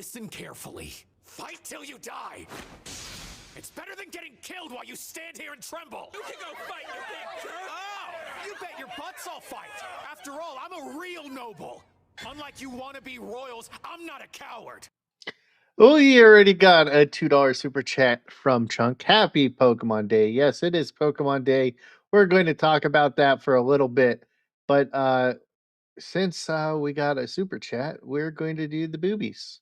Listen carefully. Fight till you die. It's better than getting killed while you stand here and tremble. You can go fight, you big jerk! Oh, you bet your butts I'll fight. After all, I'm a real noble. Unlike you wannabe royals, I'm not a coward. We already got a $2 super chat from Chunk. Happy Pokemon Day. Yes, it is Pokemon Day. We're going to talk about that for a little bit. But since we got a super chat, we're going to do the boobies.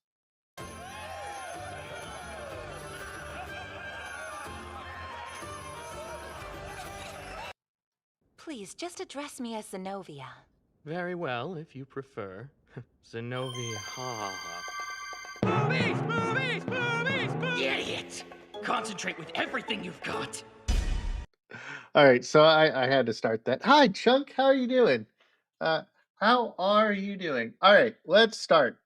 Please, just address me as Zenobia. Very well, if you prefer. Zenobia. Ha. Boobies! Boobies! Boobies! Boobies! Idiot! Concentrate with everything you've got. All right, so I had to start that. Hi, Chunk. How are you doing? How are you doing? All right, let's start.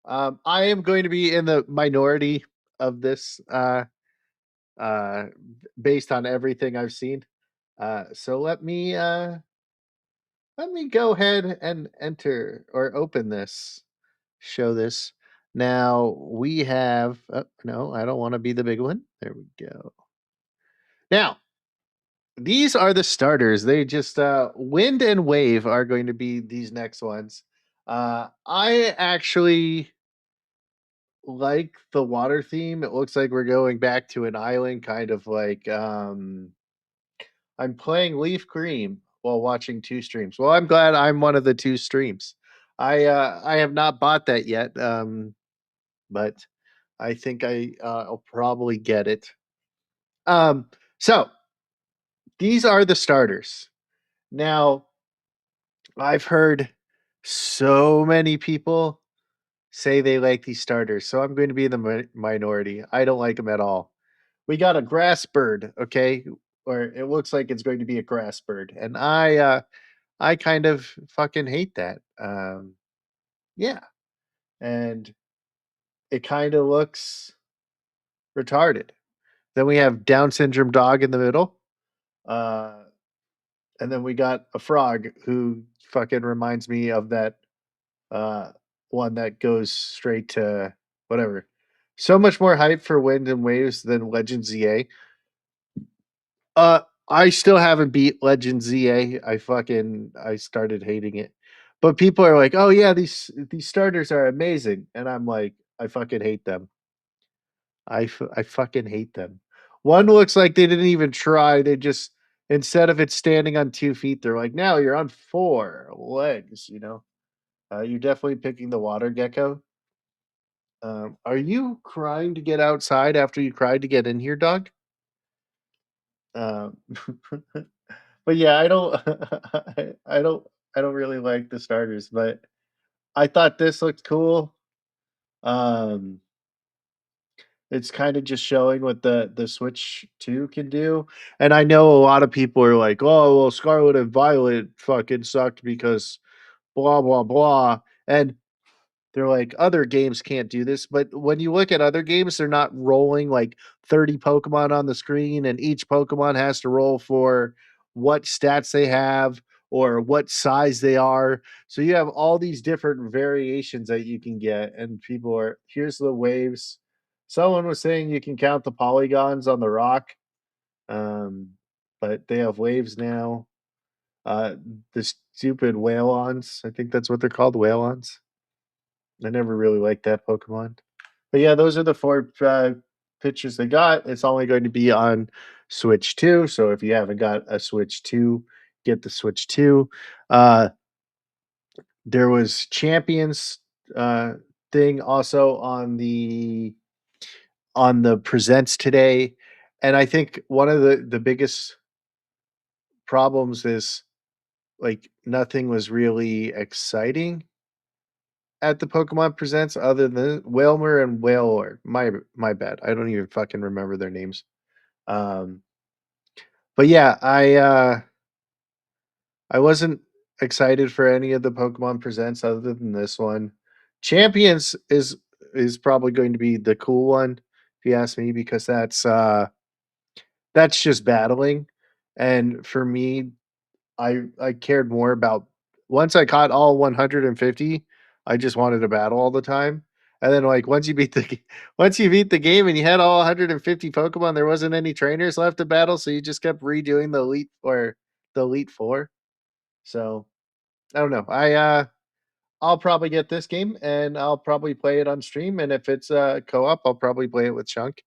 I am going to be in the minority of this, uh, based on everything I've seen. So let me go ahead and enter or open this, show this. Now we have. Oh, no, I don't want to be the big one. There we go. Now these are the starters. They just wind and wave are going to be these next ones. I actually like the water theme. It looks like we're going back to an island, kind of like I'm playing Leaf Cream while watching two streams. Well, I'm glad I'm one of the two streams. I have not bought that yet, but I think I'll probably get it. So these are the starters. Now, I've heard so many people say they like these starters, so I'm going to be in the minority. I don't like them at all. We got a grass bird, okay, or it looks like it's going to be a grass bird, and I kind of fucking hate that. Yeah, and it kind of looks retarded. Then we have Down syndrome dog in the middle, uh, and then we got a frog who fucking reminds me of that uh, one that goes straight to whatever. So much more hype for Wind and Waves than Legend ZA. I still haven't beat Legend ZA. I started hating it. But people are like, "Oh yeah, these starters are amazing." And I'm like, I fucking hate them. I fucking hate them. One looks like they didn't even try. They just, instead of it standing on 2 feet, they're like, "Now you're on 4 legs," you know? You're definitely picking the water gecko. Are you crying to get outside after you cried to get in here, dog? Um, but yeah, I don't, I don't really like the starters, but I thought this looked cool. Um, it's kind of just showing what the Switch 2 can do, and I know a lot of people are like, "Oh, well, Scarlet and Violet fucking sucked because blah blah blah," and they're like, other games can't do this, but when you look at other games, they're not rolling like 30 Pokemon on the screen, and each Pokemon has to roll for what stats they have or what size they are. So you have all these different variations that you can get, and people are, here's the waves. Someone was saying you can count the polygons on the rock, um, but they have waves now. Uh, the stupid Whalons, I think that's what they're called, Whalons. I never really liked that Pokemon. But yeah, those are the 4 pictures they got. It's only going to be on Switch 2. So if you haven't got a Switch 2, get the Switch 2. Uh, there was Champions uh, thing also on the presents today. And I think one of the biggest problems is like nothing was really exciting at the Pokemon Presents other than Whalmer and Whalor. My bad. I don't even fucking remember their names. Um, but yeah, I wasn't excited for any of the Pokemon Presents other than this one. Champions is probably going to be the cool one if you ask me, because that's just battling. And for me, I cared more about, once I caught all 150, I just wanted to battle all the time. And then like once you beat the game and you had all 150 Pokemon, there wasn't any trainers left to battle, so you just kept redoing the Elite Four. So I don't know. I'll probably get this game and I'll probably play it on stream. And if it's co-op, I'll probably play it with Chunk.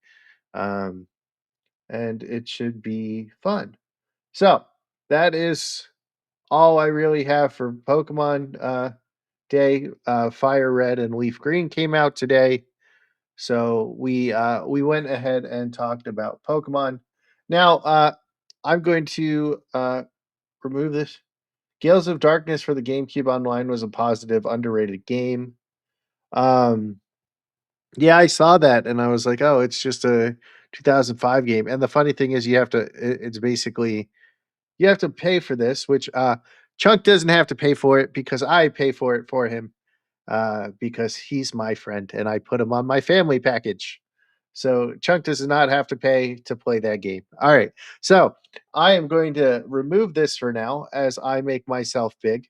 Um, and it should be fun. So that is all I really have for Pokemon Day. Fire Red and Leaf Green came out today. So we went ahead and talked about Pokemon. Now I'm going to remove this. Gales of Darkness for the GameCube Online was a positive, underrated game. Um, yeah, I saw that and I was like, oh, it's just a 2005 game. And the funny thing is, it's basically you have to pay for this, which Chunk doesn't have to pay for it because I pay for it for him because he's my friend and I put him on my family package. So Chunk does not have to pay to play that game. All right. So I am going to remove this for now as I make myself big.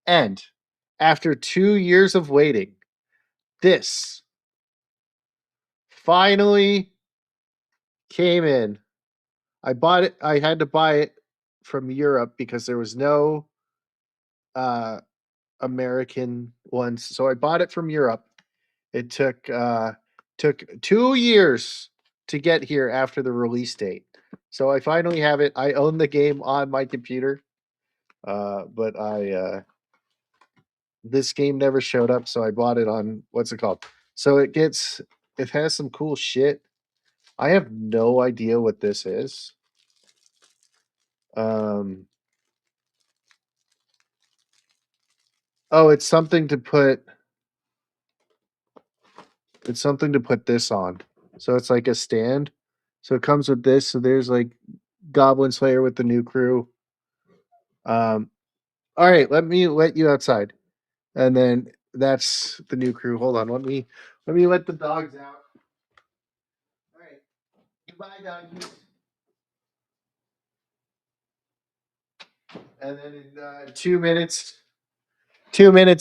And after 2 years of waiting, this finally came in. I bought it. I had to buy it from Europe because there was no uh, American ones. So I bought it from Europe. It took 2 years to get here after the release date. So I finally have it. I own the game on my computer. But I this game never showed up, so I bought it on what's it called? So it has some cool shit. I have no idea what this is. Um oh, it's something to put this on. So it's like a stand. So it comes with this. So there's like Goblin Slayer with the new crew. Um all right, let me let you outside. And then that's the new crew. Hold on, let me let the dogs out. All right. Goodbye, doggies. And then in 2 minutes,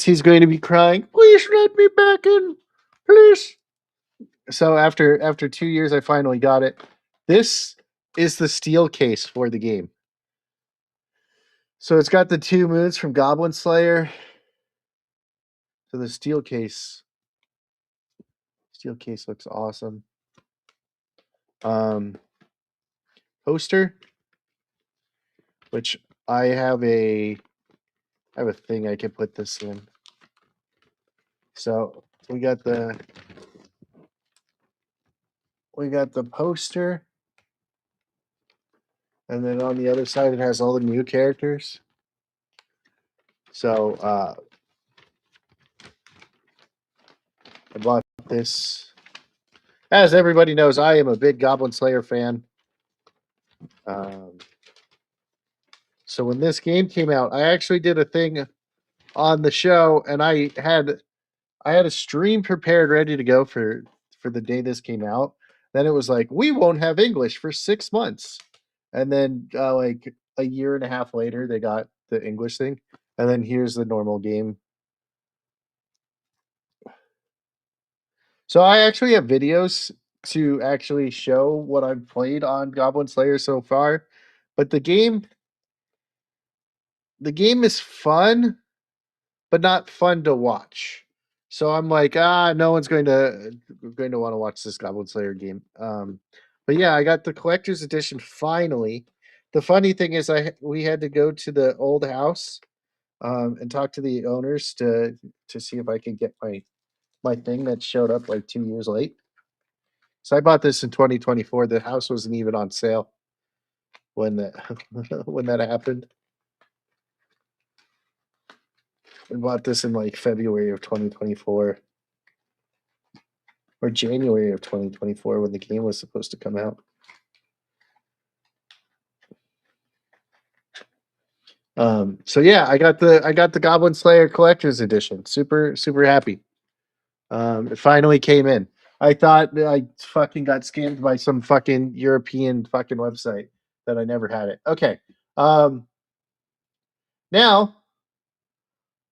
he's going to be crying. Please let me back in, please. So after 2 years, I finally got it. This is the steel case for the game. So it's got the 2 moons from Goblin Slayer. So the steel case looks awesome. Um, Poster, which I have a thing I can put this in. So we got the poster, and then on the other side it has all the new characters. So I bought this. As everybody knows, I am a big Goblin Slayer fan. So when this game came out, I actually did a thing on the show, and I had a stream prepared, ready to go for the day this came out. Then it was like, we won't have English for 6 months, and then like a year and a half later, they got the English thing, and then here's the normal game. So I actually have videos to actually show what I've played on Goblin Slayer so far, but the game is fun, but not fun to watch. So I'm like, no one's going to want to watch this Goblin Slayer game. But yeah, I got the collector's edition finally. The funny thing is, we had to go to the old house and talk to the owners to see if I could get my thing that showed up like 2 years late. So I bought this in 2024. The house wasn't even on sale when that when that happened. We bought this in like February of 2024 or January of 2024 when the game was supposed to come out. So yeah, I got the Goblin Slayer Collector's Edition. Super super happy. It finally came in. I thought I fucking got scammed by some fucking European fucking website that I never had it. Okay. Now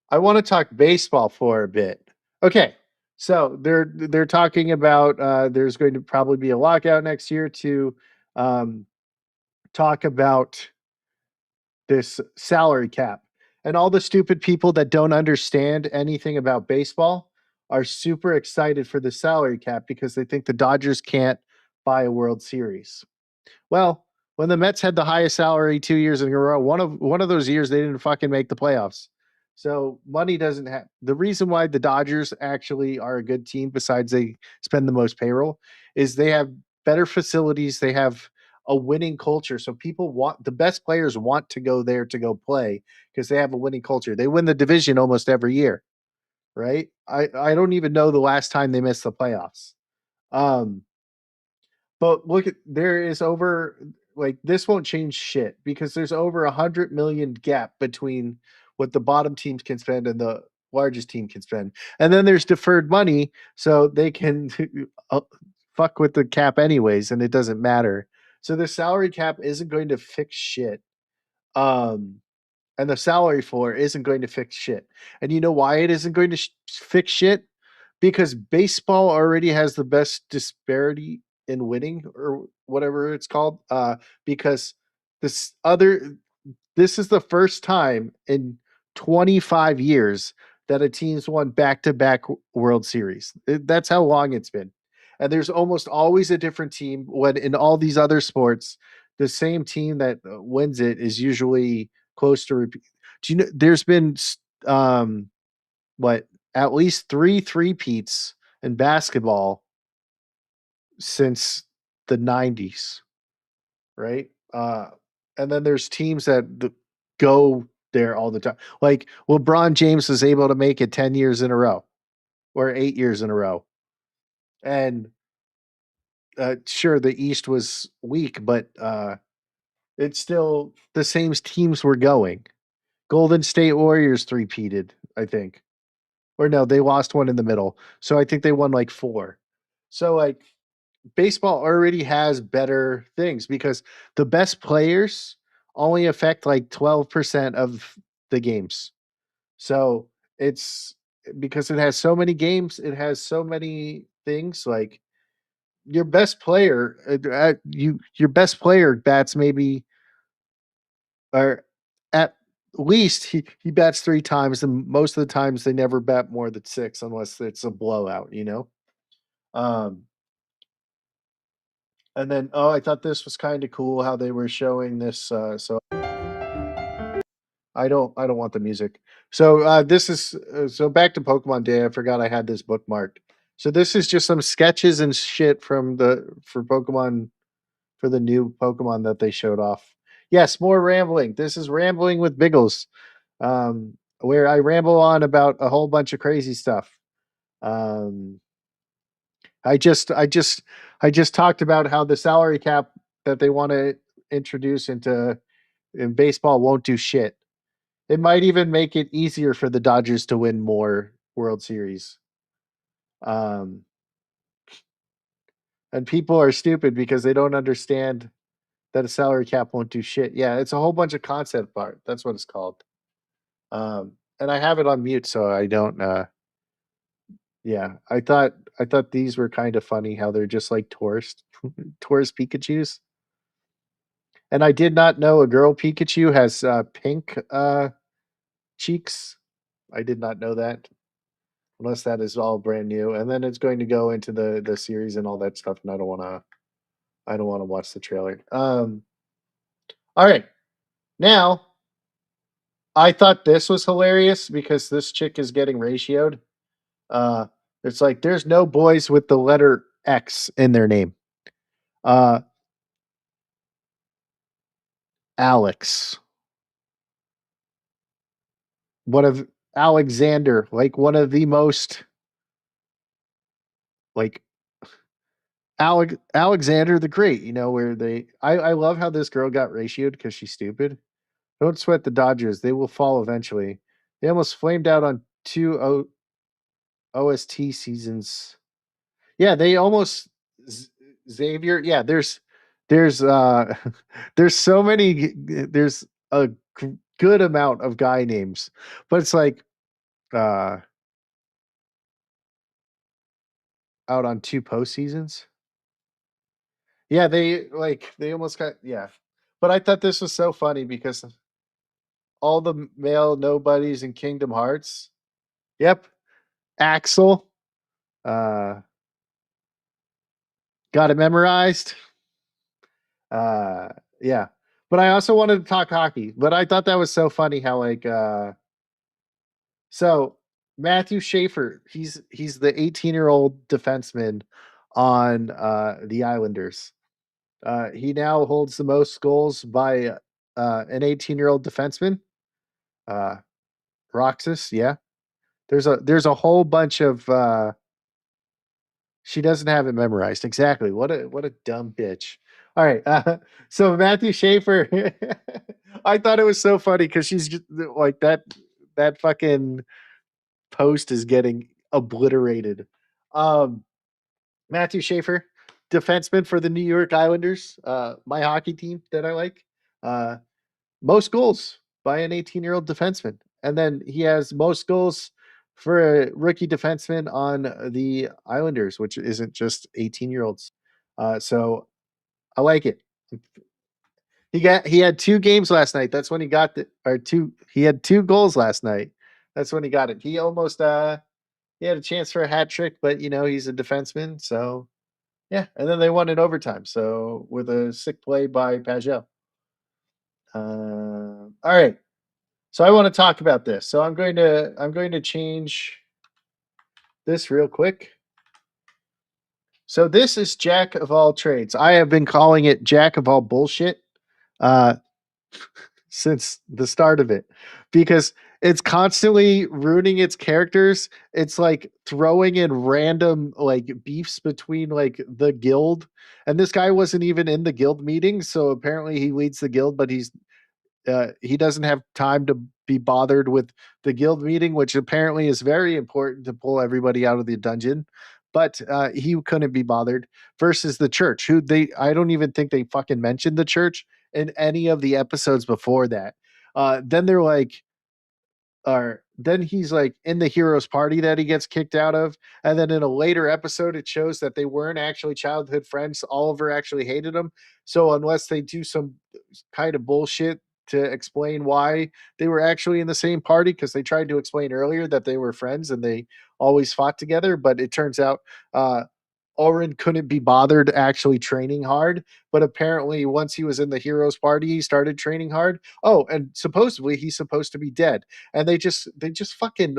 I want to talk baseball for a bit. Okay. So they're talking about there's going to probably be a lockout next year to um, talk about this salary cap. And all the stupid people that don't understand anything about baseball are super excited for the salary cap because they think the Dodgers can't buy a World Series. Well, when the Mets had the highest salary 2 years in a row, one of those years they didn't fucking make the playoffs. So money doesn't have the reason why the Dodgers actually are a good team, besides they spend the most payroll, is they have better facilities, they have a winning culture. So people want the best players want to go there to go play because they have a winning culture. They win the division almost every year, right? I don't even know the last time they missed the playoffs. Um, but look at there is over like this won't change shit because there's over 100 million gap between what the bottom teams can spend and the largest team can spend. And then there's deferred money, so they can uh, fuck with the cap anyways, and it doesn't matter. So the salary cap isn't going to fix shit. Um, and the salary floor isn't going to fix shit. And you know why it isn't going to fix shit? Because baseball already has the best disparity in winning or whatever it's called. Because this other this is the first time in 25 years that a team's won back-to-back World Series. That's how long it's been. And there's almost always a different team when in all these other sports, the same team that wins it is usually close to repeat. Do you know there's been um what at least three-peats in basketball since the 90s, right? And then there's teams that go there all the time. Like LeBron James was able to make it 10 years in a row or 8 years in a row. And sure the East was weak, but it's still the same teams were going. Golden State Warriors three-peated, I think. Or no, they lost one in the middle. So I think they won like 4. So like baseball already has better things because the best players only affect like 12% of the games. So it's because it has so many games, it has so many things like your best player your best player bats maybe or at least he bats 3 times and most of the times they never bat more than 6 unless it's a blowout, you know? Um And then, oh, I thought this was kind of cool how they were showing this. So I don't want the music. So this is so back to Pokemon Day. I forgot I had this bookmarked. So this is just some sketches and shit from the for Pokemon for the new Pokemon that they showed off. Yes, more rambling. This is rambling with Biggles, where I ramble on about a whole bunch of crazy stuff. Um, I just I just I just talked about how the salary cap that they want to introduce into in baseball won't do shit. It might even make it easier for the Dodgers to win more World Series. Um, and people are stupid because they don't understand that a salary cap won't do shit. Yeah, it's a whole bunch of concept art. That's what it's called. And I have it on mute so I don't yeah, I thought these were kind of funny how they're just like tourist tourist Pikachus. And I did not know a girl Pikachu has pink cheeks. I did not know that, unless that is all brand new. And then it's going to go into the series and all that stuff. And I don't want to watch the trailer. All right, now I thought this was hilarious because this chick is getting ratioed. Uh, it's like there's no boys with the letter X in their name. Uh, Alex, one of Alexander, like one of the most like Alexander the Great, where I love how this girl got ratioed because she's stupid. Don't sweat the Dodgers; they will fall eventually. They almost flamed out on two OST seasons. Yeah, they almost Xavier. Yeah, there's there's so many. There's a good amount of guy names, but it's like uh out on 2 postseasons. Yeah, they almost got yeah. But I thought this was so funny because all the male nobodies in Kingdom Hearts. Yep, Axel, uh, got it memorized. Uh, yeah. But I also wanted to talk hockey, but I thought that was so funny how so Matthew Schaefer, he's the 18-year-old defenseman on the Islanders. He now holds the most goals by an 18-year-old defenseman. Uh, Roxas, yeah. There's a whole bunch of she doesn't have it memorized. Exactly. What a dumb bitch. All right. So Matthew Schaefer, I thought it was so funny because she's just like that fucking post is getting obliterated. Um, Matthew Schaefer, defenseman for the New York Islanders, my hockey team that I like. Uh, Most goals by an 18-year-old defenseman. And then he has most goals for a rookie defenseman on the Islanders, which isn't just 18-year-olds. So I like it. He had 2 games last night. That's when he got the or 2 he had 2 goals last night. That's when he got it. He almost he had a chance for a hat trick, but he's a defenseman, so yeah. And then they won in overtime. So with a sick play by Pagel. All right. So I want to talk about this. So I'm going to change this real quick. So this is Jack of all trades. I have been calling it Jack of all bullshit uh, since the start of it because it's constantly ruining its characters. It's like throwing in random like beefs between like the guild, and this guy wasn't even in the guild meeting. So apparently he leads the guild, but he doesn't have time to be bothered with the guild meeting, which apparently is very important to pull everybody out of the dungeon. But he couldn't be bothered versus the church, who I don't even think they fucking mentioned the church in any of the episodes before that. Then they're like, or then he's like in the hero's party that he gets kicked out of, and then in a later episode it shows that they weren't actually childhood friends. Oliver actually hated him, so unless they do some kind of bullshit to explain why they were actually in the same party, because they tried to explain earlier that they were friends and they always fought together, but it turns out Oren couldn't be bothered actually training hard, but apparently once he was in the heroes party, he started training hard. Oh, and supposedly he's supposed to be dead. And they just fucking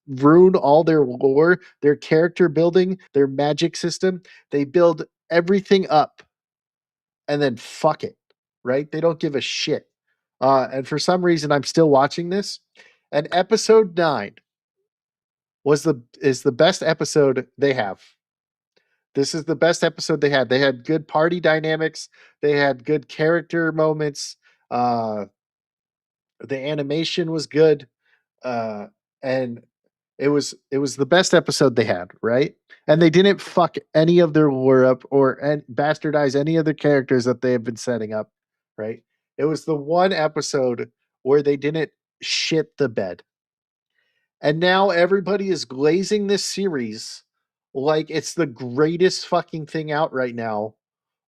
ruin all their lore, their character building, their magic system. They build everything up and then fuck it, right? They don't give a shit. And for some reason I'm still watching this. And episode 9 is the best episode they have. This is the best episode they had. They had good party dynamics. They had good character moments. Uh, the animation was good, and it was the best episode they had, right? And they didn't fuck any of their lore up or bastardize any of the characters that they have been setting up, right? It was the one episode where they didn't shit the bed. And now everybody is glazing this series like it's the greatest fucking thing out right now,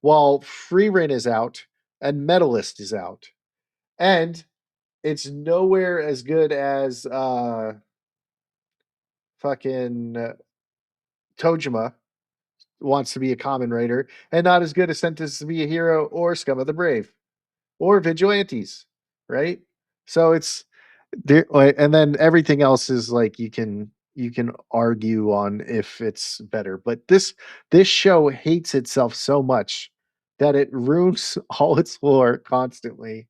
while Free Reign is out and Medalist is out. And it's nowhere as good as fucking Tojima wants to be a common writer, and not as good as Sentenced to be a Hero or Scum of the Brave or Vigilantes, right? So it's there, and then everything else is like you can argue on if it's better, but this show hates itself so much that it ruins all its lore constantly,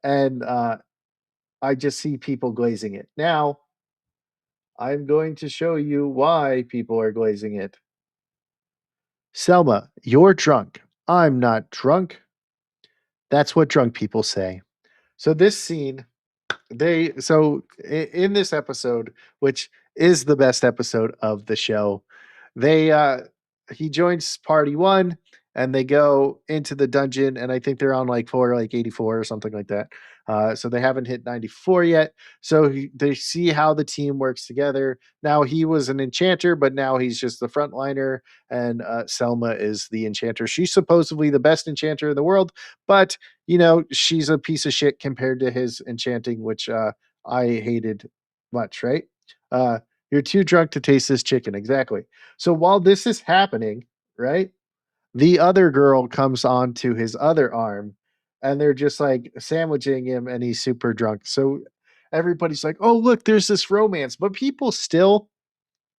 and I just see people glazing it. Now I'm going to show you why people are glazing it. Selma, you're drunk. I'm not drunk. That's what drunk people say. So this scene, in this episode, which is the best episode of the show, they he joins party 1, and they go into the dungeon, and I think they're on like floor like 84 or something like that. So they haven't hit 94 yet. So they see how the team works together. Now he was an enchanter, but now he's just the frontliner, and Selma is the enchanter. She's supposedly the best enchanter in the world, but she's a piece of shit compared to his enchanting, which I hated much. Right? Uh, you're too drunk to taste this chicken. Exactly. So while this is happening, right, the other girl comes on to his other arm, and they're just like sandwiching him, and he's super drunk. So everybody's like, "Oh, look, there's this romance," but people still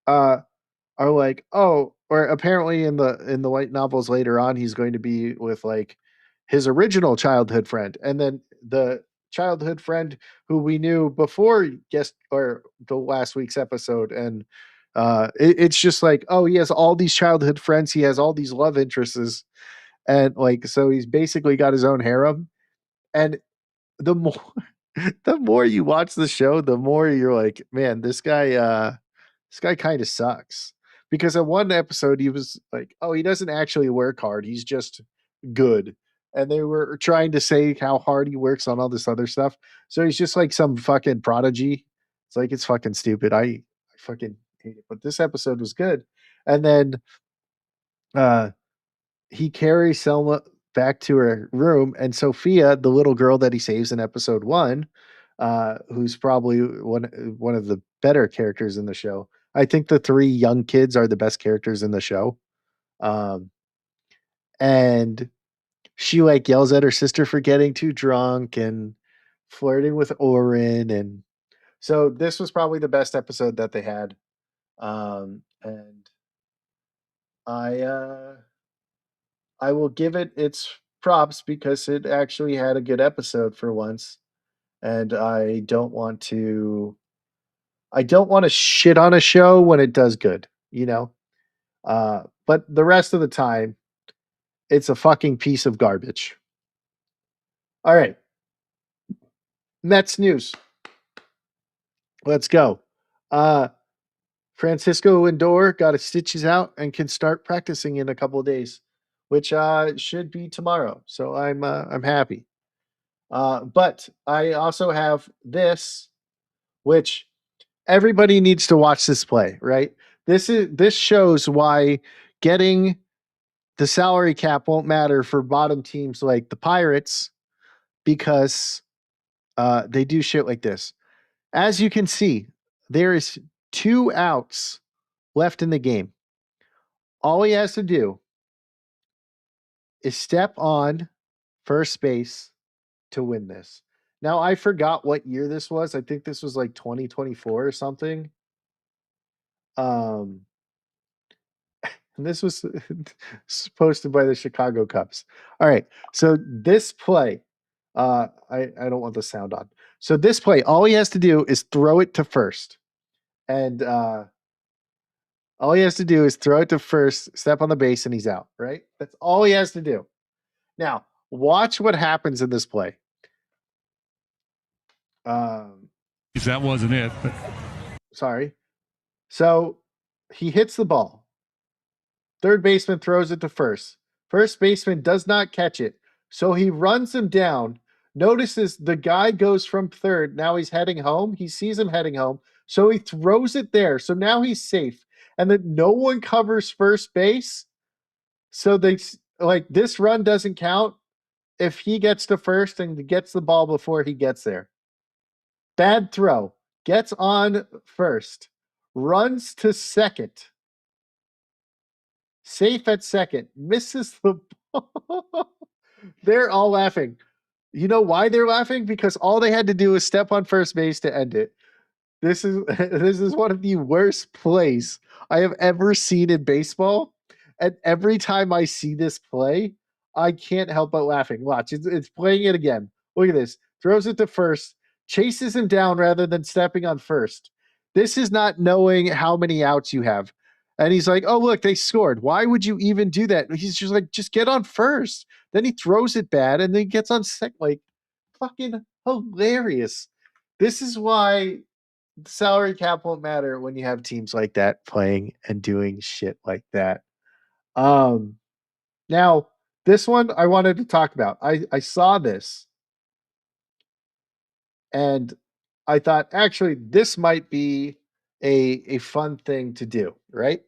uh are like, "Oh," or apparently in the light novels later on, he's going to be with like his original childhood friend, and then the childhood friend who we knew before guest or the last week's episode. And it's just like, oh, he has all these childhood friends, he has all these love interests, and like, so he's basically got his own harem. And the more the more you watch the show, the more you're like, man, this guy kind of sucks. Because in one episode, he was like, oh, he doesn't actually work hard. He's just good. And they were trying to say how hard he works on all this other stuff. So he's just like some fucking prodigy. It's like, it's fucking stupid. I fucking hate it. But this episode was good. And then uh he carries Selma back to her room, and Sophia, the little girl that he saves in episode one, who's probably one of the better characters in the show. I think the three young kids are the best characters in the show. Um, and she like yells at her sister for getting too drunk and flirting with Orin, and so this was probably the best episode that they had. And I I will give it its props because it actually had a good episode for once, and I don't want to shit on a show when it does good, you know? But the rest of the time, it's a fucking piece of garbage. All right, Mets news. Let's go. Uh Francisco Lindor got his stitches out and can start practicing in a couple of days, which should be tomorrow. So I'm happy. But I also have this, which everybody needs to watch this play, right? This shows why getting the salary cap won't matter for bottom teams like the Pirates, because they do shit like this. As you can see, there is 2 outs left in the game. All he has to do is step on first base to win this. Now, I forgot what year this was. I think this was like 2024 or something. Um, and this was posted by the Chicago Cubs. All right. So this play, I don't want the sound on. So this play, all he has to do is throw it to first. And all he has to do is throw it to first, step on the base, and he's out, right? That's all he has to do. Now, watch what happens in this play. That wasn't it. Sorry. So he hits the ball. Third baseman throws it to first. First baseman does not catch it. So he runs him down. Notices the guy goes from third. Now he's heading home. He sees him heading home. So he throws it there. So now he's safe. And then no one covers first base. So they like, this run doesn't count if he gets to first and gets the ball before he gets there. Bad throw. Gets on first. Runs to second. Safe at second. Misses the ball. They're all laughing. You know why they're laughing? Because all they had to do was step on first base to end it. This is this is one of the worst plays I have ever seen in baseball. And every time I see this play, I can't help but laughing. Watch, it's playing it again. Look at this. Throws it to first, chases him down rather than stepping on first. This is not knowing how many outs you have. And he's like, oh, look, they scored. Why would you even do that? He's just like, just get on first. Then he throws it bad and then gets on second. Like, fucking hilarious. This is why salary cap won't matter when you have teams like that playing and doing shit like that. Um, Now, this one I wanted to talk about. I saw this and I thought actually this might be a fun thing to do, right?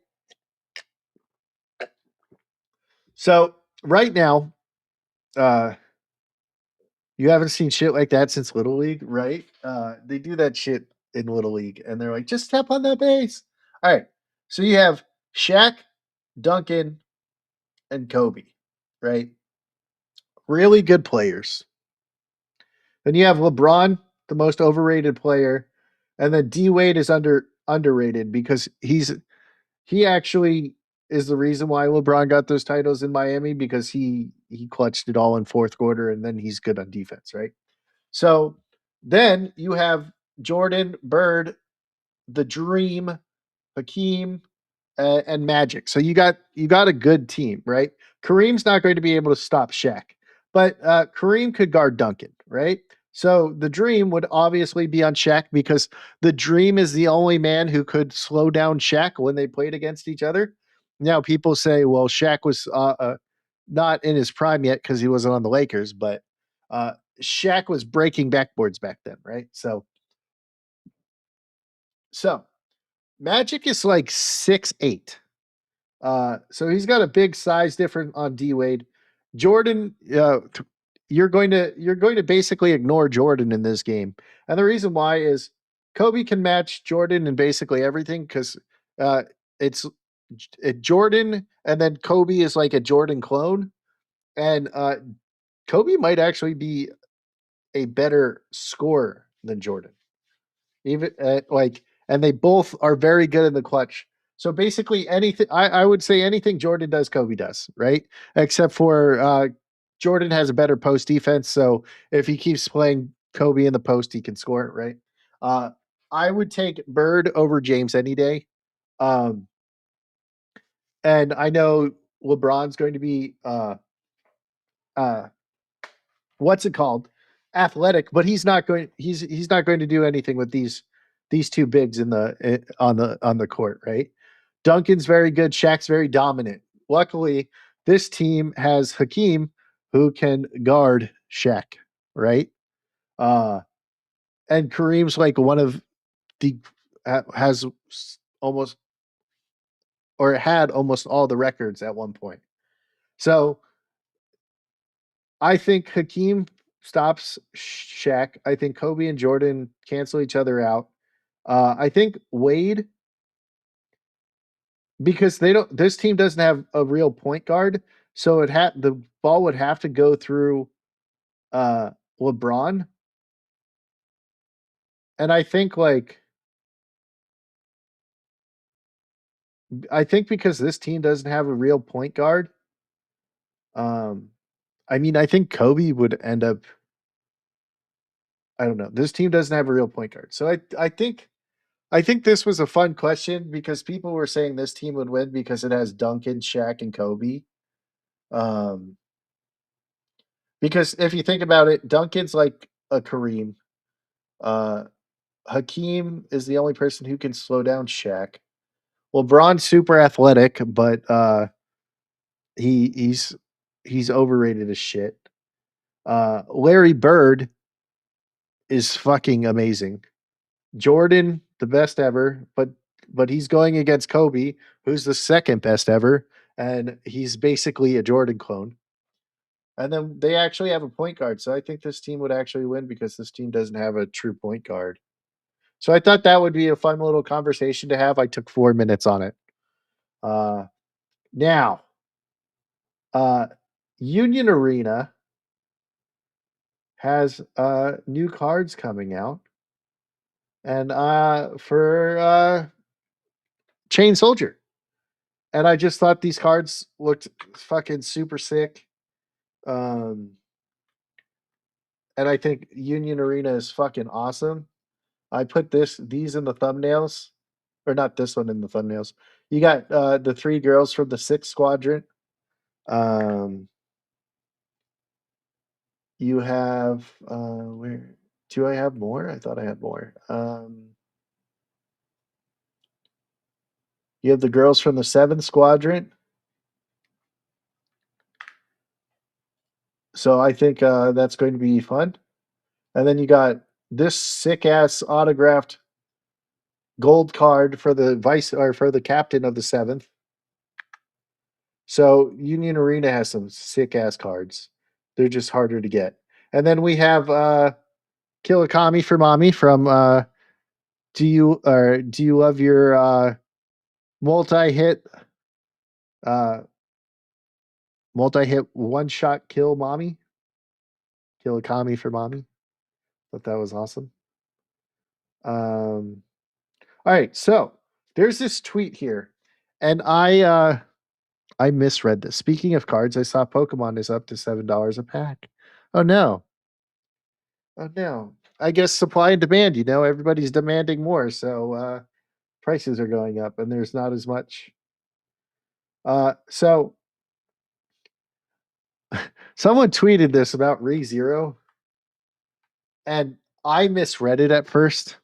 So right now, uh, you haven't seen shit like that since Little League, right? They do that shit in Little League, and they're like, just step on that base. All right. So you have Shaq, Duncan, and Kobe, right? Really good players. Then you have LeBron, the most overrated player, and then D Wade is underrated because he actually is the reason why LeBron got those titles in Miami because he clutched it all in fourth quarter and then he's good on defense, right? So then you have Jordan, Bird, the Dream, Hakeem, and Magic. So you got a good team, right? Kareem's not going to be able to stop Shaq, but Kareem could guard Duncan, right? So the Dream would obviously be on Shaq because the Dream is the only man who could slow down Shaq when they played against each other. Now people say, well, Shaq was not in his prime yet because he wasn't on the Lakers, but uh, Shaq was breaking backboards back then, right? So Magic is like 6'8". So he's got a big size difference on D Wade. Jordan, you're going to basically ignore Jordan in this game, and the reason why is Kobe can match Jordan in basically everything because uh, it's Jordan, and then Kobe is like a Jordan clone, and Kobe might actually be a better scorer than Jordan. Even like, and they both are very good in the clutch. So basically, anything I would say anything Jordan does, Kobe does, right? Except for Jordan has a better post defense. So if he keeps playing Kobe in the post, he can score it, right? Uh, I would take Bird over James any day. Um, and I know LeBron's going to be uh, what's it called? Athletic, but he's not going to do anything with these two bigs in the court, right? Duncan's very good, Shaq's very dominant. Luckily, this team has Hakeem who can guard Shaq, right? Uh and Kareem's like one of the has almost or had almost all the records at one point. So I think Hakeem stops Shaq. I think Kobe and Jordan cancel each other out. I think Wade because they don't. This team doesn't have a real point guard, so the ball would have to go through uh, LeBron, and I think because this team doesn't have a real point guard. Um, I mean, I think Kobe would end up. I don't know. This team doesn't have a real point guard, so I think this was a fun question because people were saying this team would win because it has Duncan, Shaq, and Kobe. Um, because if you think about it, Duncan's like a Kareem. Uh, Hakeem is the only person who can slow down Shaq. LeBron's super athletic, but he he's overrated as shit. Larry Bird is fucking amazing. Jordan, the best ever, but he's going against Kobe, who's the second best ever, and he's basically a Jordan clone. And then they actually have a point guard, so I think this team would actually win because this team doesn't have a true point guard. So I thought that would be a fun little conversation to have. I took 4 minutes on it. Uh, now, uh, Union Arena has new cards coming out, and for Chain Soldier. And I just thought these cards looked fucking super sick. Um, and I think Union Arena is fucking awesome. I put these in the thumbnails, or not this one in the thumbnails. You got the three girls from the Sixth Squadron. Um, you have where do I have more? I thought I had more. You have the girls from the Seventh Squadron. So I think that's going to be fun. And then you got this sick ass autographed gold card for the vice or for the captain of the 7th. So Union Arena has some sick ass cards. They're just harder to get. And then we have Kilikami for Mommy from do you love your multi-hit uh multi-hit one-shot kill Mommy? Kilikami for Mommy. Thought that was awesome. All right, so there's this tweet here, and I misread this. Speaking of cards, I saw Pokemon is up to $7 a pack. Oh no. Oh no. I guess supply and demand, everybody's demanding more, so prices are going up and there's not as much. So someone tweeted this about ReZero, and I misread it at first.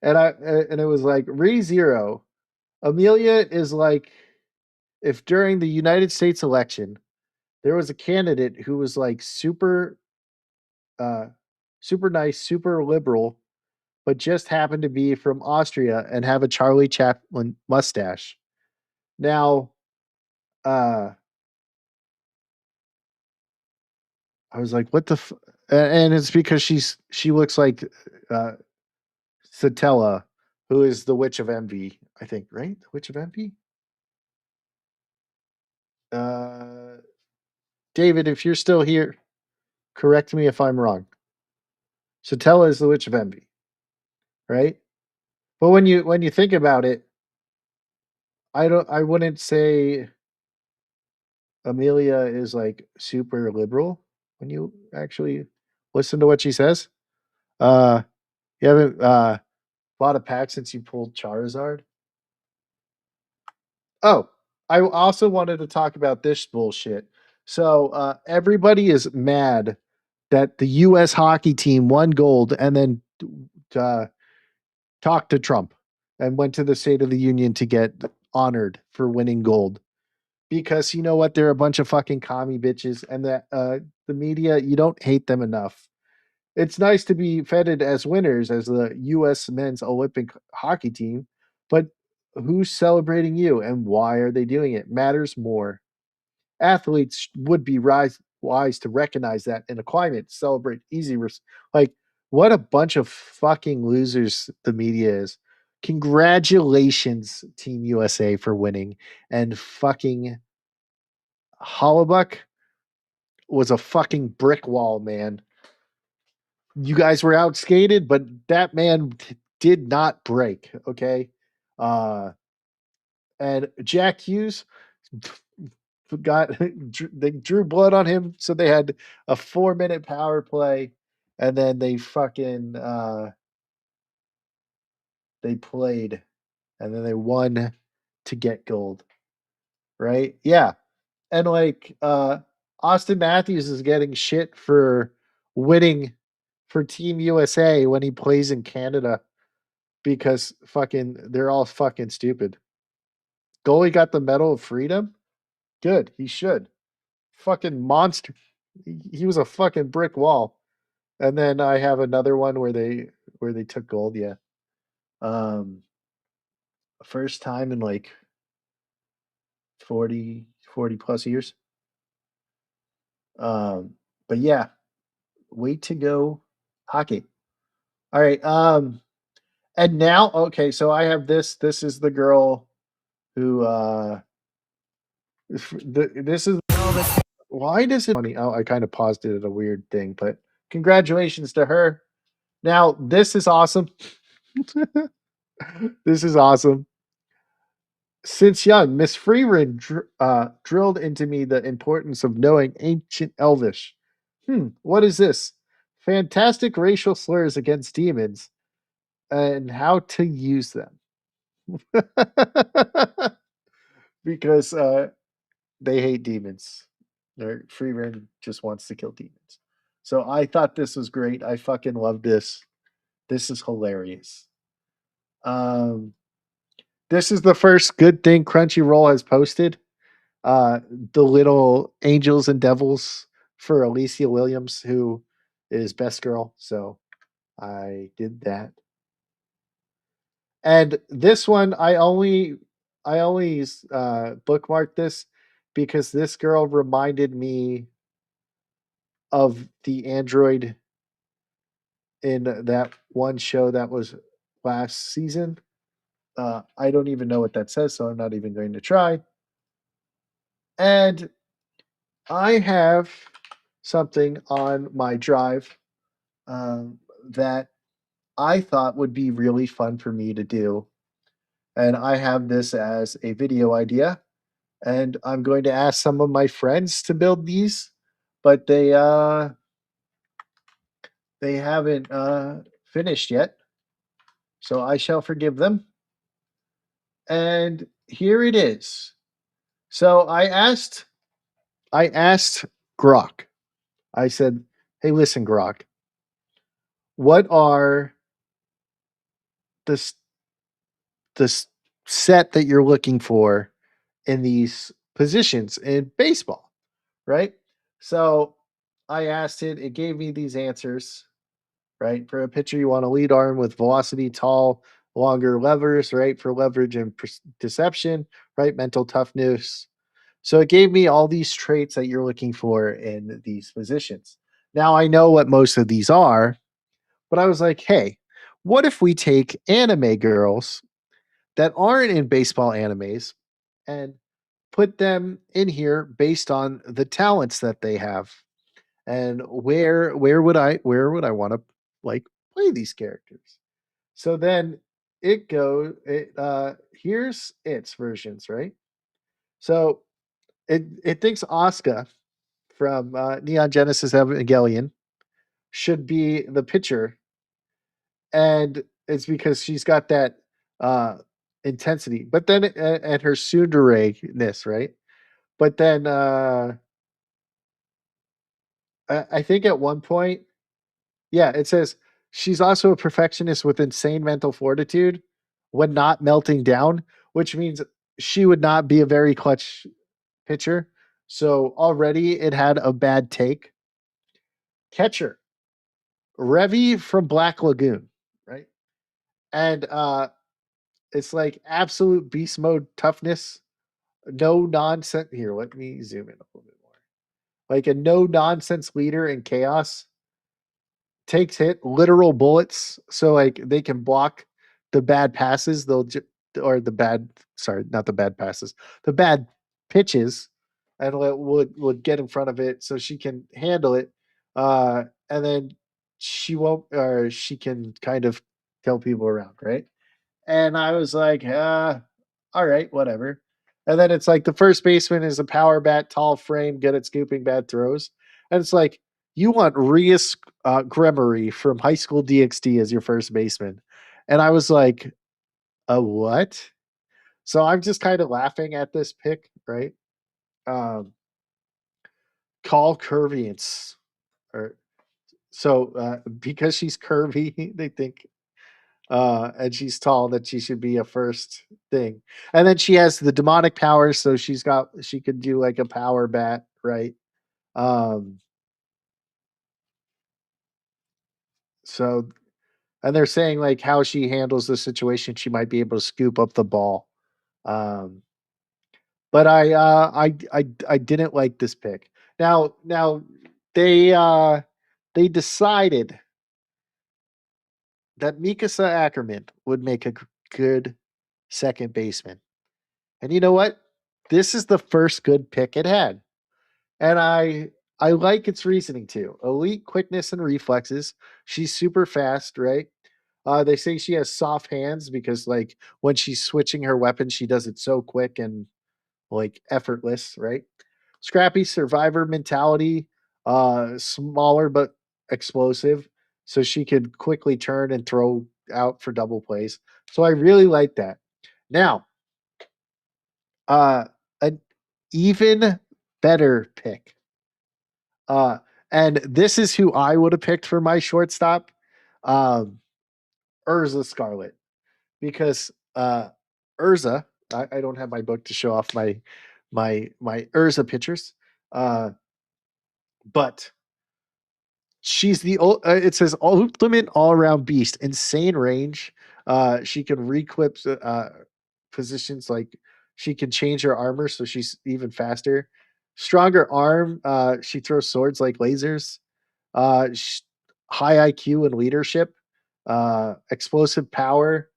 And it was like ReZero. Amelia is like if during the United States election there was a candidate who was like uh super nice, super liberal, but just happened to be from Austria and have a Charlie Chaplin mustache. Now, uh I was like, what the and it's because she looks like uh Satella, who is the Witch of Envy, I think, right? The Witch of Envy? Uh David, if you're still here, correct me if I'm wrong. Satella is the Witch of Envy, right? But when you think about it, I wouldn't say Amelia is like super liberal when you actually listen to what she says. Uh you haven't bought a pack since you pulled Charizard? Oh, I also wanted to talk about this bullshit. So everybody is mad that the US hockey team won gold and then uh, talked to Trump and went to the State of the Union to get honored for winning gold. Because you know what? They're a bunch of fucking commie bitches, and that the media, you don't hate them enough. It's nice to be feted as winners as the U.S. men's Olympic hockey team, but who's celebrating you and why are they doing it matters more. Athletes would be wise to recognize that in a climate celebrate like what a bunch of fucking losers the media is. Congratulations, Team USA, for winning, and fucking Hollebuck was a fucking brick wall, man. You guys were outskated, but that man did not break. Okay. Uh, and Jack Hughes got they drew blood on him, so they had a 4-minute power play, and then they fucking they played, and then they won to get gold. Right? Yeah. And like Austin Matthews is getting shit for winning for Team USA when he plays in Canada because fucking they're all fucking stupid. Goalie got the Medal of Freedom. Good, he should. Fucking monster. He was a fucking brick wall. And then I have another one where they took gold. Yeah, um, first time in like 40 plus years. Um, but yeah, way to go, hockey. All right. And now, okay, so I have this. This is the girl who this is why does it funny? Oh, I kind of paused it at a weird thing, but congratulations to her. Now, this is awesome. This is awesome. Since young, Miss Freeman drilled into me the importance of knowing ancient Elvish. What is this? Fantastic racial slurs against demons and how to use them. Because they hate demons. Their Freeman just wants to kill demons. So I thought this was great. I fucking love this. This is hilarious. Um, this is the first good thing Crunchyroll has posted. the little angels and devils for Alicia Williams, who is Best Girl. So I did that. And this one, I only bookmarked this because this girl reminded me of the android in that one show that was last season. I don't even know what that says, so I'm not even going to try. And I have something on my drive that I thought would be really fun for me to do. And I have this as a video idea. And I'm going to ask some of my friends to build these, but they haven't finished yet. So I shall forgive them. And here it is. So I asked Grok. I said, "Hey, listen, Grok. What are the s- the s- set that you're looking for in these positions in baseball?" Right? So I asked it. It gave me these answers. Right? For a pitcher, you want a lead arm with velocity, tall, longer levers. Right? For leverage and deception. Right? Mental toughness. So it gave me all these traits that you're looking for in these positions. Now I know what most of these are, but I was like, hey, what if we take anime girls that aren't in baseball animes and put them in here based on the talents that they have? And where would I want to like play these characters? So then here's its versions, right? So it thinks Asuka from Neon Genesis Evangelion should be the pitcher, and it's because she's got that uh, intensity. But then and her tsundere-ness, right? But then I think at one point, yeah, it says she's also a perfectionist with insane mental fortitude when not melting down, which means she would not be a very clutch pitcher. So already it had a bad take. Catcher, Revy from Black Lagoon, right? And it's like absolute beast mode toughness, no nonsense. Here, let me zoom in a little bit more. Like a no nonsense leader in chaos, takes hit literal bullets, so like they can block the bad passes. Or the bad, sorry, not the bad passes, the bad pitches, and would get in front of it so she can handle it. And then she won't, or she can kind of tell people around, right? And I was like, all right, whatever. And then it's like the first baseman is a power bat, tall frame, good at scooping bad throws. And it's like, you want Rias Gremery from High School DxD as your first baseman. And I was like, a what? So I'm just kind of laughing at this pick, right? Um, Call Curviance. Or so because she's curvy, they think and she's tall that she should be a first thing. And then she has the demonic powers, so she could do like a power bat, right? Um so and they're saying like how she handles the situation, she might be able to scoop up the ball. Um but I didn't like this pick. Now they decided that Mikasa Ackerman would make a good second baseman. And you know what? This is the first good pick it had. And I like its reasoning too. Elite quickness and reflexes. She's super fast, right? They say she has soft hands because like when she's switching her weapon, she does it so quick and like effortless, right? Scrappy survivor mentality, smaller but explosive. So she could quickly turn and throw out for double plays. So I really like that. Now, an even better pick. Uh, and this is who I would have picked for my shortstop, um, Urza Scarlet, because Urza. I don't have my book to show off my Urza pictures. But she's it says ultimate all around beast, insane range. She can re-equip positions, like she can change her armor so she's even faster. Stronger arm. She throws swords like lasers. Uh, sh- High IQ and leadership. Explosive power.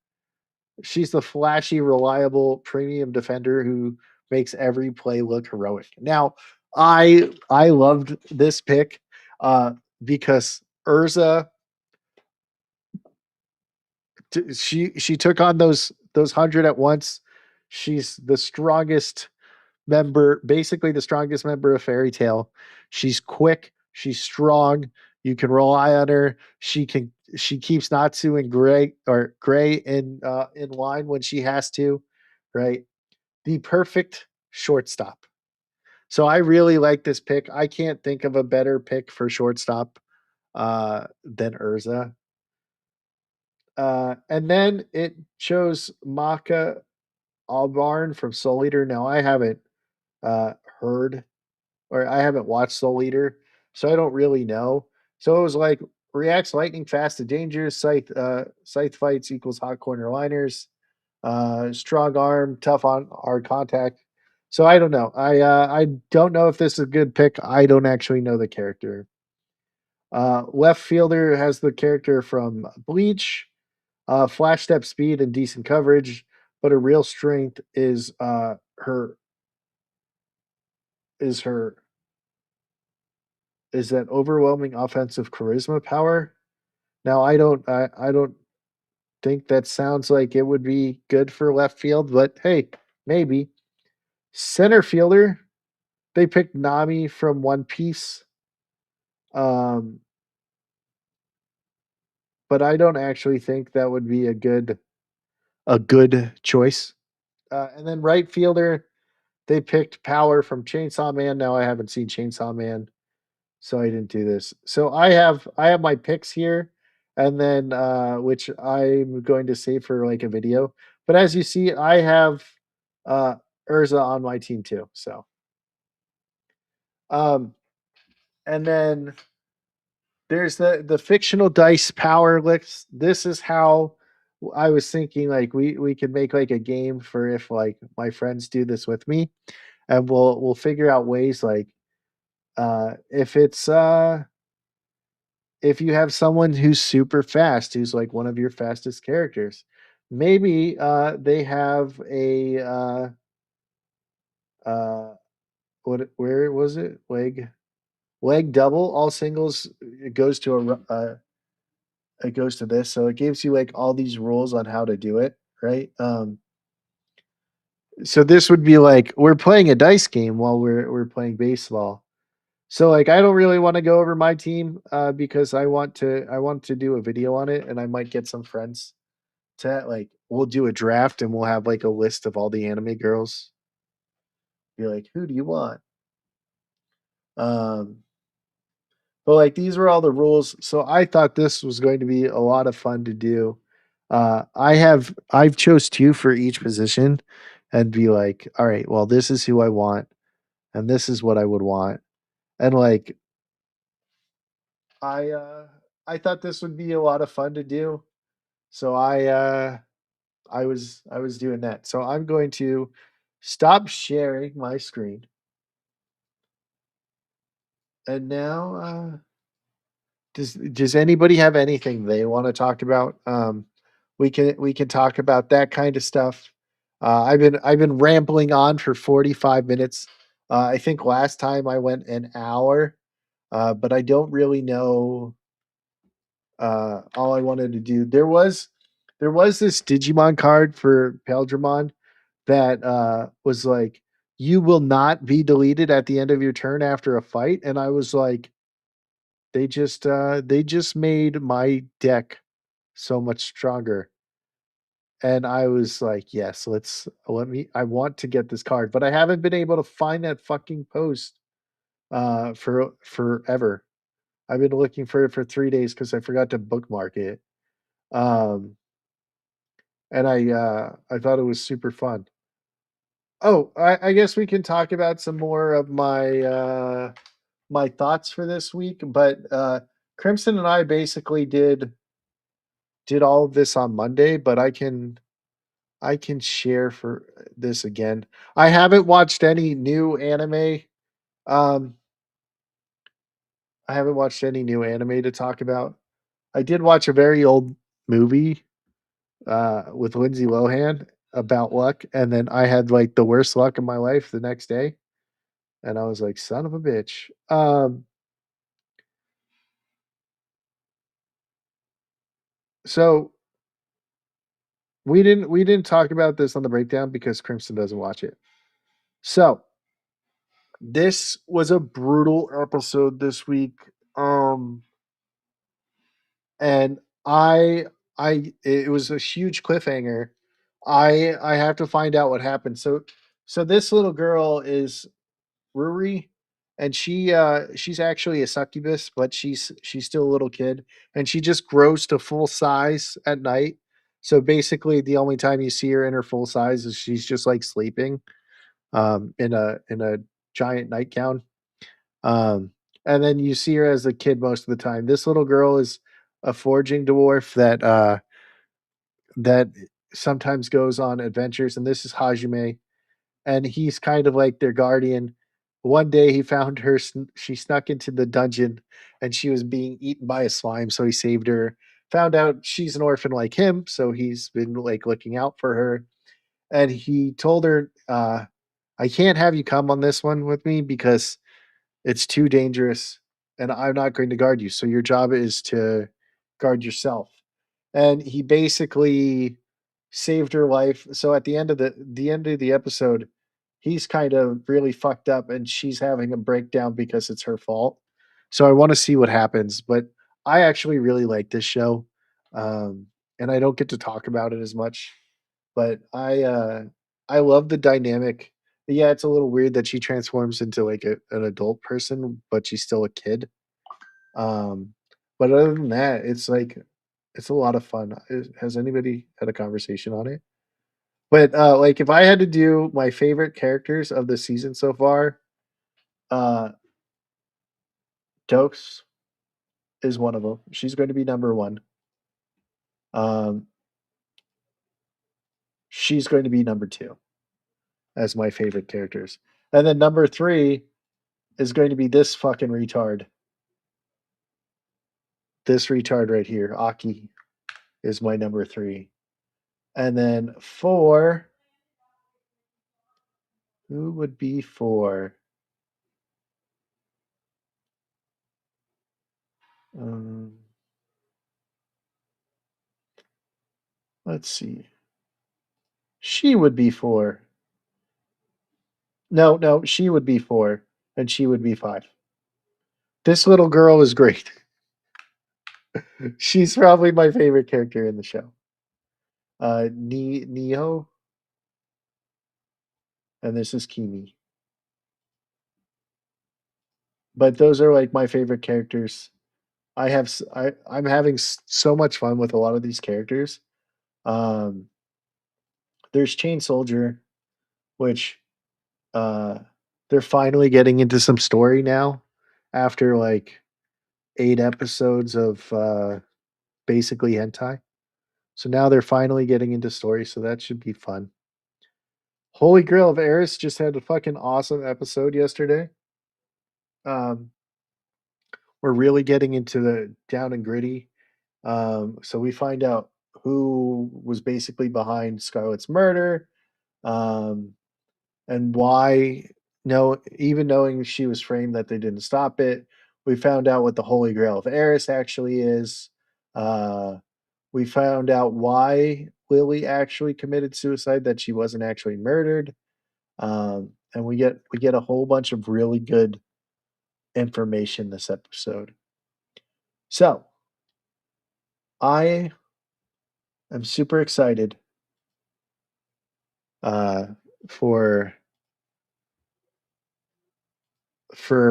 She's the flashy, reliable premium defender who makes every play look heroic. Now, I loved this pick because Urza, she took on those 100 at once. She's the strongest member, basically the strongest member of Fairy Tale. She's quick, she's strong. You can rely on her. She keeps Natsu and Gray in line when she has to, right? The perfect shortstop. So I really like this pick. I can't think of a better pick for shortstop than Urza. And then it chose Maka Albarn from Soul Eater. Now I haven't heard, or I haven't watched Soul Eater, so I don't really know. So it was like reacts lightning fast to dangers. Scythe fights equals hot corner liners. Strong arm, tough on hard contact. So I don't know. I don't know if this is a good pick. I don't actually know the character. Left fielder has the character from Bleach. Flash step speed and decent coverage, but her real strength her is her is that overwhelming offensive charisma power. Now I don't think that sounds like it would be good for left field, but hey, maybe. Center fielder, they picked Nami from One Piece. Um, but I don't actually think that would be a good choice. And then right fielder, they picked Power from Chainsaw Man. Now I haven't seen Chainsaw Man, so I didn't do this. So I have my picks here, and then which I'm going to save for like a video. But as you see, I have uh Urza on my team too. So um and then there's the fictional dice power list. This is how I was thinking, like we could make like a game for if like my friends do this with me, and we'll figure out ways like if it's if you have someone who's super fast, who's like one of your fastest characters, maybe they have a uh what where was it, leg double, all singles, it goes to it goes to this, so it gives you like all these rules on how to do it, right? So this would be like we're playing a dice game while we're playing baseball. So like I don't really want to go over my team because I want to do a video on it, and I might get some friends to like we'll do a draft and we'll have like a list of all the anime girls. Be like, who do you want? Um but like these were all the rules. So I thought this was going to be a lot of fun to do. I've chose two for each position and be like, all right, well, this is who I want, and this is what I would want. And like I uh I thought this would be a lot of fun to do. So I was doing that. So I'm going to stop sharing my screen. And now does anybody have anything they want to talk about? We can talk about that kind of stuff. I've been rambling on for 45 minutes. I think last time I went an hour, but I don't really know all I wanted to do. There was this Digimon card for Paildramon that was like you will not be deleted at the end of your turn after a fight, and I was like, they just made my deck so much stronger. And I was like, yes, let me I want to get this card, but I haven't been able to find that fucking post for forever. I've been looking for it for 3 days because I forgot to bookmark it. Um and I thought it was super fun. Oh, I guess we can talk about some more of my thoughts for this week. But Crimson and I basically did all of this on Monday, but I can share for this again. I haven't watched any new anime. Um, I haven't watched any new anime to talk about. I did watch a very old movie with Lindsay Lohan about luck, and then I had like the worst luck of my life the next day, and I was like, "Son of a bitch." So we didn't talk about this on the breakdown because Crimson doesn't watch it. So this was a brutal episode this week. Um, and it was a huge cliffhanger. I have to find out what happened. So this little girl is Ruri, and she's actually a succubus, but she's still a little kid, and she just grows to full size at night. So basically, the only time you see her in her full size is she's just like sleeping, in a giant nightgown. Um, and then you see her as a kid most of the time. This little girl is a foraging dwarf that sometimes goes on adventures, and this is Hajime, and he's kind of like their guardian. One day he found her, she snuck into the dungeon and she was being eaten by a slime, so he saved her. Found out she's an orphan like him, so he's been like looking out for her. And he told her, I can't have you come on this one with me because it's too dangerous and I'm not going to guard you. So your job is to guard yourself. And he basically saved her life. So at the end of the episode, he's kind of really fucked up and she's having a breakdown because it's her fault. So I want to see what happens, but I actually really like this show. Um and I don't get to talk about it as much, but I love the dynamic. Yeah, it's a little weird that she transforms into like an adult person, but she's still a kid. Um, but other than that, it's like it's a lot of fun. Has anybody had a conversation on it? But like if I had to do my favorite characters of the season so far, uh Dose is one of them. She's going to be number one. Um, she's going to be number two as my favorite characters. And then number three is going to be this fucking retard. This retard right here, Aki, is my number three. And then four, who would be four? Um, let's see. She would be four. No, no, she would be four, and she would be five. This little girl is great. She's probably my favorite character in the show. Neo, and this is Kimi. But those are like my favorite characters. I'm having so much fun with a lot of these characters. Um, there's Chain Soldier, which uh, they're finally getting into some story now after like 8 episodes of basically hentai. So now they're finally getting into story, so that should be fun. Holy Grail of Eris just had a fucking awesome episode yesterday. Um, we're really getting into the down and gritty. So we find out who was basically behind Scarlett's murder, um, and why. No, even knowing she was framed, that they didn't stop it. We found out what the Holy Grail of Eris actually is. Uh, we found out why Lily actually committed suicide, that she wasn't actually murdered. And we get a whole bunch of really good information this episode. So I am super excited uh, for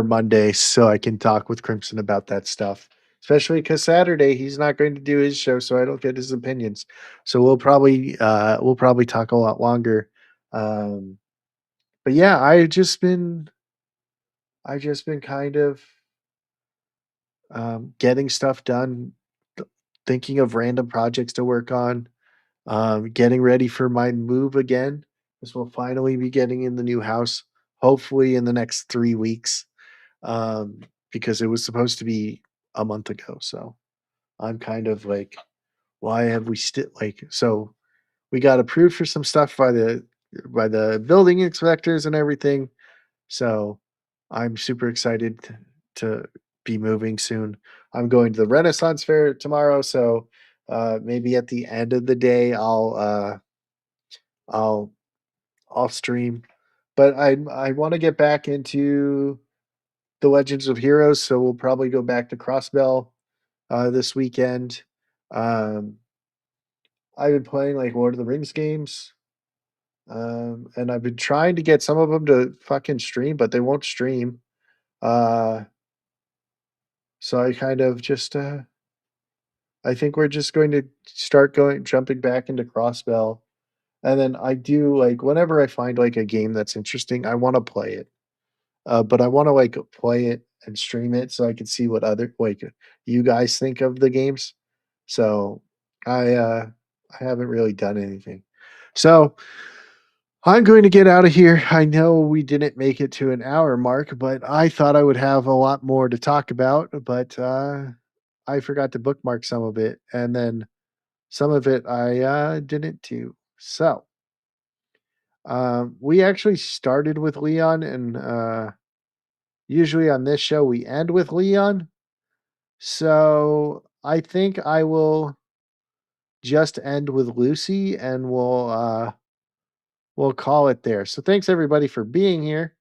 Monday, so I can talk with Crimson about that stuff. Especially because Saturday he's not going to do his show, so I don't get his opinions. So we'll probably talk a lot longer. Um, but yeah, I just been kind of getting stuff done, thinking of random projects to work on, getting ready for my move again. This will finally be getting in the new house, hopefully in the next 3 weeks, um, because it was supposed to be a month ago. So I'm kind of like, why have we still like? So we got approved for some stuff by the building inspectors and everything. So I'm super excited to be moving soon. I'm going to the Renaissance Fair tomorrow, so maybe at the end of the day I'll I'll stream. But I want to get back into the Legends of Heroes, so we'll probably go back to Crossbell this weekend. Um, I've been playing like Lord of the Rings games. And I've been trying to get some of them to fucking stream, but they won't stream. Uh, so I kind of just I think we're just going to start going jumping back into Crossbell. And then I do like whenever I find like a game that's interesting, I want to play it. But I want to like play it and stream it so I can see what other like you guys think of the games. So I haven't really done anything. So I'm going to get out of here. I know we didn't make it to an hour mark, but I thought I would have a lot more to talk about, but I forgot to bookmark some of it, and then some of it I didn't do. So we actually started with Leon, and usually on this show we end with Leon. So I think I will just end with Lucy, and we'll call it there. So thanks everybody for being here.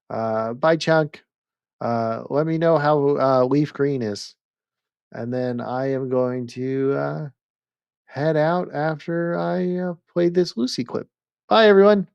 Bye, Chunk. Let me know how Leaf Green is, and then I am going to head out after I played this Lucy clip. Bye, everyone.